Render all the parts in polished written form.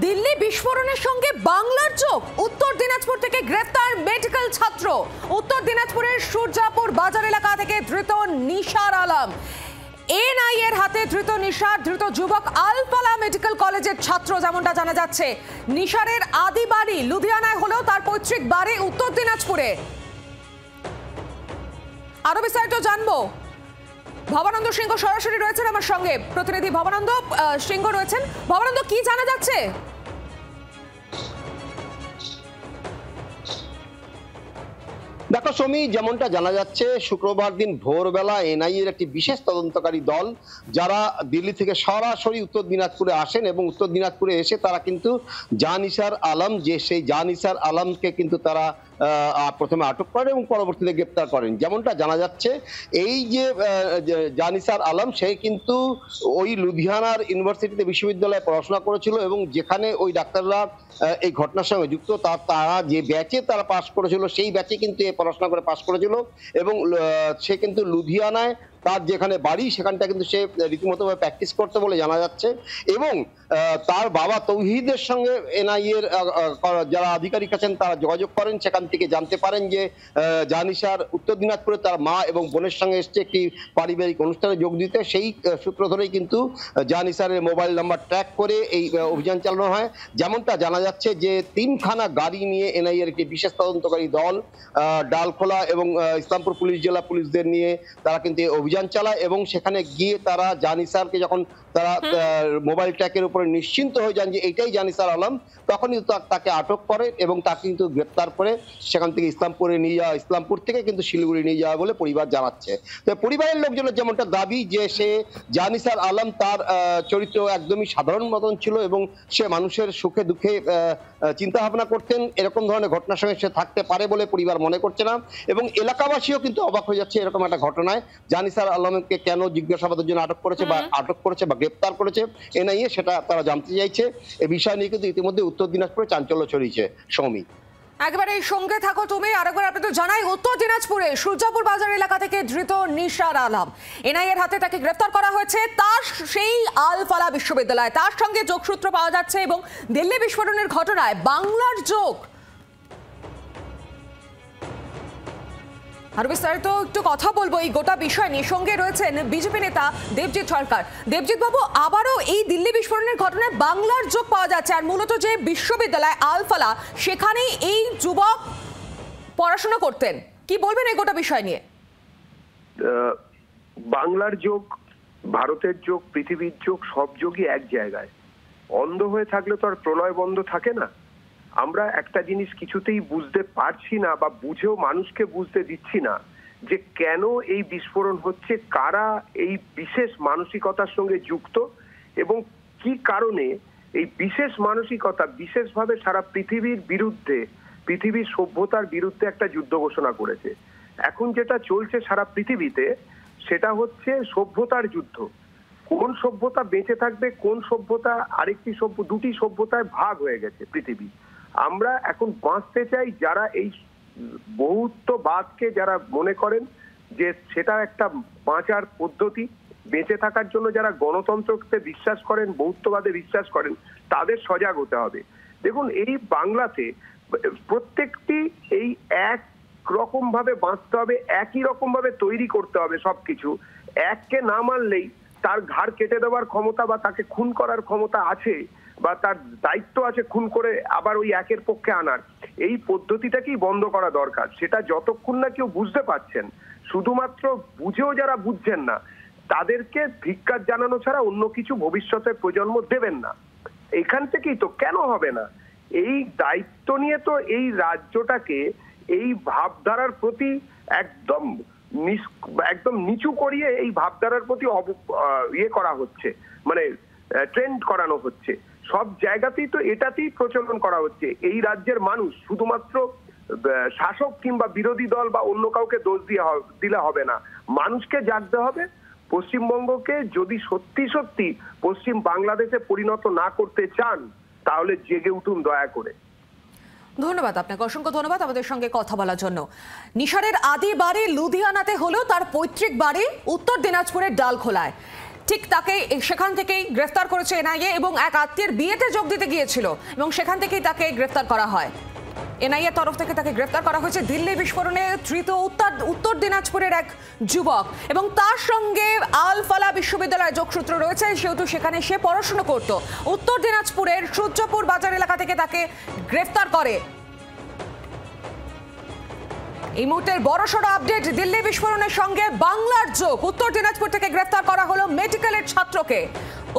দিল্লি বিস্ফোরণের সঙ্গে বাংলার যোগ। উত্তর দিনাজপুর থেকে গ্রেফতার মেডিকেল ছাত্র। উত্তর দিনাজপুরের সূর্যাপুর বাজার এলাকা থেকে ধৃত নিশার আলম। এনআই এর হাতে ধৃত নিশার, ধৃত যুবক আলফালা মেডিকেল কলেজের ছাত্র। যেমনটা জানা যাচ্ছে, নিশারের আদি বাড়ি লুধিয়ানায় হলেও তার পৈতৃক বাড়ি উত্তর দিনাজপুরে। আরো বিস্তারিত জানবো, ভবানন্দ সিংহ সরাসরি রয়েছেন আমার সঙ্গে। প্রতিনিধি ভবানন্দ সিংহ রয়েছেন। ভবানন্দ, কি জানা যাচ্ছে? দেখো সৌমি, যেমনটা জানা যাচ্ছে, শুক্রবার দিন ভোরবেলা এনআই এর একটি বিশেষ তদন্তকারী দল যারা দিল্লি থেকে সরাসরি উত্তর দিনাজপুরে আসেন এবং উত্তর দিনাজপুরে এসে তারা কিন্তু জানিসার আলম, যে সেই জানিসার আলমকে কিন্তু তারা প্রথমে আটক করেন এবং পরবর্তীতে গ্রেপ্তার করেন। যেমনটা জানা যাচ্ছে, এই যে জানিসার আলম, সে কিন্তু ওই লুধিয়ানার ইউনিভার্সিটিতে বিশ্ববিদ্যালয়ে পড়াশোনা করেছিল এবং যেখানে ওই ডাক্তাররা এই ঘটনার সঙ্গে যুক্ত, তারা যে ব্যাচে তারা পাশ করেছিল সেই ব্যাচে কিন্তু পড়াশোনা করে পাশ করেছিল এবং সে কিন্তু লুধিয়ানায় তার যেখানে বাড়ি সেখানটা কিন্তু সে রীতিমতো প্র্যাকটিস করতে বলে জানা যাচ্ছে। এবং তার বাবা তৌহিদের সঙ্গে এনআই এর যারা আধিকারিক আছেন তারা যোগাযোগ করেন, সেখান থেকে জানতে পারেন যে জানিসার উত্তর দিনাজপুরে তার মা এবং বোনের সঙ্গে এসছে একটি পারিবারিক অনুষ্ঠানে যোগ দিতে। সেই সূত্র ধরেই কিন্তু জানিসারের মোবাইল নাম্বার ট্র্যাক করে এই অভিযান চালানো হয়। যেমনটা জানা যাচ্ছে যে 3খানা গাড়ি নিয়ে এনআই এর একটি বিশেষ তদন্তকারী দল ডালখোলা এবং ইসলামপুর পুলিশ জেলা পুলিশদের নিয়ে তারা কিন্তু অভিযান চালায় এবং সেখানে গিয়ে তারা জানিসারকে যখন তারা মোবাইল ট্র্যাকের উপরে নিশ্চিন্ত হয়ে যান যে এটাই জানিসার আলম, তখনই তাকে আটক করে এবং তাকে কিন্তু গ্রেপ্তার করে সেখান থেকে ইসলামপুর থেকে কিন্তু শিলিগুড়ি নিয়ে যাওয়া বলে পরিবার জানাচ্ছে। তো পরিবারের লোকজনের যেমনটা দাবি যে সে জানিসার আলম, তার চরিত্র একদমই সাধারণ মতন ছিল এবং সে মানুষের সুখে দুঃখে চিন্তা ভাবনা করতেন। এরকম ধরনের ঘটনার সঙ্গে সে থাকতে পারে বলে পরিবার মনে করছে না এবং এলাকাবাসীও কিন্তু অবাক হয়ে যাচ্ছে এরকম একটা ঘটনায়। জানিসার আলমকে কেন জিজ্ঞাসাবাদের জন্য আটক করেছে বা গ্রেপ্তার করেছে এনআইএ, সেটা তারা জানতে চাইছে। এই বিষয় নিয়ে কিন্তু ইতিমধ্যে উত্তর দিনাজপুরে চাঞ্চল্য ছড়িয়েছে। সৌমি, একেবারে এই সঙ্গে থাকো তুমি। আরেকবার আপনাদের জানাই, উত্তর দিনাজপুরে সূর্যাপুর বাজার এলাকা থেকে ধৃত নিশার আলম, এনআই এর হাতে তাকে গ্রেফতার করা হয়েছে তার সেই আলফালা বিশ্ববিদ্যালয়। তার সঙ্গে যোগসূত্র পাওয়া যাচ্ছে এবং দিল্লি বিস্ফোরণের ঘটনায় বাংলার যোগ। আর বিস্তারিত একটু কথা বলবো এই গোটা বিষয় নিয়ে। সঙ্গে রয়েছেন বিজেপি নেতা দেবজিৎ সরকার। দেবজিৎ বাবু, আবারও এই দিল্লি বিস্ফোরণের ঘটনায় বাংলার যোগ পাওয়া যাচ্ছে, আর মূলত যে বিশ্ববিদ্যালয় আলফালা সেখানেই এই যুবক পড়াশোনা করতেন। কি বলবেন এই গোটা বিষয় নিয়ে? বাংলার যোগ, ভারতের যোগ, পৃথিবীর যোগ, সব যোগই এক জায়গায়। অন্ধ হয়ে থাকলে তো আর প্রলয় বন্ধ থাকে না। আমরা একটা জিনিস কিছুতেই বুঝতে পারছি না বা বুঝেও মানুষকে বুঝতে দিচ্ছি না যে কেন এই বিস্ফোরণ হচ্ছে, কারা এই বিশেষ মানসিকতার সঙ্গে যুক্ত এবং কি কারণে এই বিশেষ মানসিকতা বিশেষভাবে সারা পৃথিবীর বিরুদ্ধে, পৃথিবীর সভ্যতার বিরুদ্ধে একটা যুদ্ধ ঘোষণা করেছে। এখন যেটা চলছে সারা পৃথিবীতে সেটা হচ্ছে সভ্যতার যুদ্ধ। কোন সভ্যতা বেঁচে থাকবে, কোন সভ্যতা দুটি সভ্যতায় ভাগ হয়ে গেছে পৃথিবী। আমরা এখন বাঁচতে চাই, যারা এই বহুত্ববাদকে যারা মনে করেন যে সেটা একটা বাঁচার পদ্ধতি, বেঁচে থাকার জন্য যারা গণতন্ত্রকে বিশ্বাস করেন, বহুত্ববাদে বিশ্বাস করেন, তাদের সজাগ হতে হবে। দেখুন, এই বাংলাতে প্রত্যেকটি এই এক রকম ভাবে বাঁচতে হবে, একই রকম ভাবে তৈরি করতে হবে সবকিছু। এককে না মানলেই তার ঘাড় কেটে দেওয়ার ক্ষমতা বা তাকে খুন করার ক্ষমতা আছে বা তার দায়িত্ব আছে খুন করে আবার ওই একের পক্ষে আনার। এই পদ্ধতিটাকেই বন্ধ করা দরকার। সেটা যতক্ষণ না কেউ বুঝতে পারছেন, শুধুমাত্র বুঝেও যারা বুঝছেন না তাদেরকে ধিক্কার জানানো ছাড়া অন্য কিছু ভবিষ্যতের প্রজন্ম দেবেন না। এখান থেকেই তো কেন হবে না, এই দায়িত্ব নিয়ে তো এই রাজ্যটাকে এই ভাবধারার প্রতি একদম নিচু করিয়ে এই ভাবধারার প্রতি করা হচ্ছে, মানে ট্রেন্ড করানো হচ্ছে। সব জায়গাতেই তো এটাতেই প্রচলন করা হচ্ছে। এই রাজ্যের মানুষ শুধুমাত্র শাসক কিংবা বিরোধী দল বা অন্য কাউকে দোষ দিলে হবে না, মানুষকে জাগতে হবে। পশ্চিমবঙ্গকে যদি সত্যি সত্যি পশ্চিম বাংলাদেশে পরিণত না করতে চান তাহলে জেগে উঠুন দয়া করে। ধন্যবাদ আপনাকে, অসংখ্য ধন্যবাদ আমাদের সঙ্গে কথা বলার জন্য। নিশারের আদি বাড়ি লুধিয়ানাতে হলেও তার পৈতৃক বাড়ি উত্তর দিনাজপুরের ডালখোলায়। ঠিক তাকে সেখান থেকেই গ্রেফতার করেছে এনআইএ এবং এক আত্মীয়ের বিয়েতে যোগ দিতে গিয়েছিল এবং সেখান থেকেই তাকে গ্রেফতার করা হয়। এনআইএর তরফ থেকে তাকে গ্রেফতার করা হয়েছে। দিল্লি বিস্ফোরণে ধৃত উত্তর দিনাজপুরের এক যুবক এবং তার সঙ্গে আল ফালা বিশ্ববিদ্যালয়ের যোগসূত্র রয়েছে, সেহেতু সেখানে সে পড়াশোনা করত। উত্তর দিনাজপুরের সূর্যপুর বাজার এলাকা থেকে তাকে গ্রেফতার করে। এই মুহূর্তের বড়সড় আপডেট, দিল্লি বিস্ফোরণের সঙ্গে বাংলার যোগ। উত্তর দিনাজপুর থেকে গ্রেফতার করা হলো মেডিকেলের ছাত্রকে।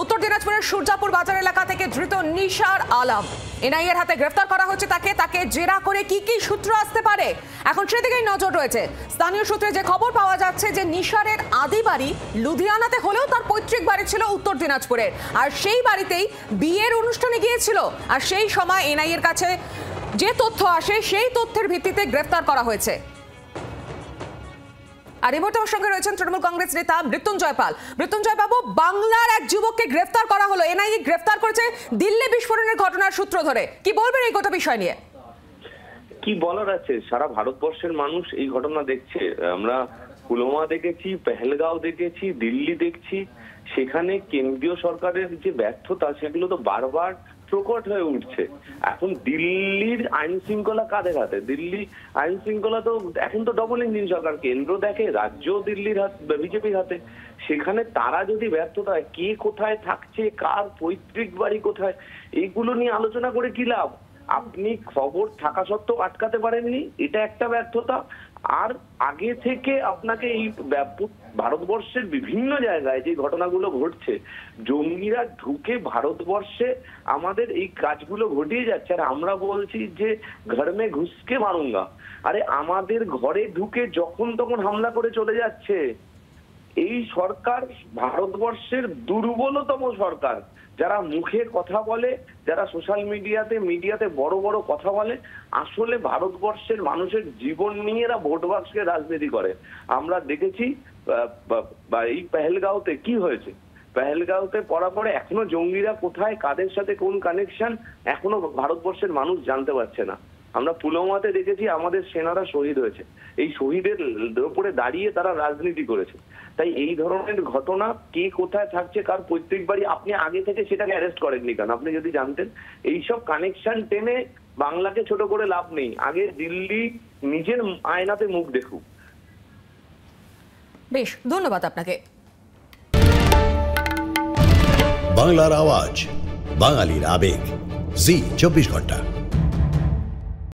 উত্তর দিনাজপুরের সূর্যাপুর বাজার এলাকা থেকে ধৃত নিশার আলম। এনআইএর হাতে গ্রেফতার করা হচ্ছে তাকে জেরা করে কি কি সূত্র আসতে পারে এখন সেদিকেই নজর রয়েছে। স্থানীয় সূত্রে যে খবর পাওয়া যাচ্ছে যে নিশারের আদি বাড়ি লুধিয়ানাতে হলেও তার পৈতৃক বাড়ি ছিল উত্তর দিনাজপুরের, আর সেই বাড়িতেই বিয়ের অনুষ্ঠানে গিয়েছিল। আর সেই সময় এনআইএর কাছে যে তথ্য আসে সেই তথ্যের ভিত্তিতে গ্রেফতার করা হয়েছে। আর এই মুহূর্তে আমার সঙ্গে রয়েছেন তৃণমূল কংগ্রেস নেতা মৃত্যুঞ্জয় পাল। মৃত্যুঞ্জয় বাবু, বাংলার এক যুবককে গ্রেফতার করা হলো, এনআইএ গ্রেফতার করেছে দিল্লি বিস্ফোরণের ঘটনার সূত্র ধরে। কি বলবেন এই গোটা বিষয় নিয়ে? কি বলার আছে, সারা ভারতবর্ষের মানুষ এই ঘটনা দেখছে। আমরা পুলওয়ামা দেখেছি, পেহেলগাঁও দেখেছি, দিল্লি দেখছি। সেখানে কেন্দ্রীয় সরকারের যে ব্যর্থতা সেগুলো তো বারবার প্রকট হয়ে উঠছে। এখন দিল্লির আইন শৃঙ্খলা কাদের হাতে? দিল্লি আইন শৃঙ্খলা তো এখন তো ডবল ইঞ্জিন সরকার, কেন্দ্র দেখে, রাজ্য দিল্লির হাত, বিজেপির হাতে। সেখানে তারা যদি ব্যর্থতা, কে কোথায় থাকছে, কার পৈতৃক বাড়ি কোথায়, এইগুলো নিয়ে আলোচনা করে কি লাভ? আপনি খবর থাকা সত্ত্বেও আটকাতে পারেননি, এটা একটা ব্যর্থতা। আর আগে থেকে আপনাকে এই ভারতবর্ষের বিভিন্ন জায়গায় যে ঘটনাগুলো ঘটছে, জঙ্গিরা ঢুকে ভারতবর্ষে আমাদের এই কাজগুলো ঘটিয়ে যাচ্ছে। আর আমরা বলছি যে ঘর মে ঘুসকে মারুঙ্গা। আরে আমাদের ঘরে ঢুকে যখন তখন হামলা করে চলে যাচ্ছে। এই সরকার ভারতবর্ষের দুর্বলতম সরকার। যারা মুখে কথা বলে, যারা সোশ্যাল মিডিয়াতে বড় বড় কথা বলে, আসলে ভারতবর্ষের মানুষের জীবন নিয়ে এরা ভোট বাক্সে রাজনীতি করে। আমরা দেখেছি এই পেহেলগাঁওতে কি হয়েছে। পেহেলগাঁওতে পরে এখনো জঙ্গিরা কোথায়, কাদের সাথে কোন কানেকশন, এখনো ভারতবর্ষের মানুষ জানতে পারছে না। আমরা পুলওয়ামাতে দেখেছি আমাদের সেনারা শহীদ হয়েছে, এই শহীদের উপরে দাঁড়িয়ে তারা রাজনীতি করেছে। তাই এই ধরনের ঘটনা, কে কোথায় থাকছে, কার পৈতৃক বাড়ি, আপনি আগে থেকে সেটাকে অ্যারেস্ট করেননি কেন? আপনি যদি জানতেন। এইসব কানেকশন টেনে বাংলাকে ছোট করে লাভ নেই। আগে দিল্লি নিজের আয়নাতে মুখ দেখুক। বেশ, ধন্যবাদ আপনাকে। বাংলার আওয়াজ, বাঙালির আবেগ, জি 24 ঘন্টা।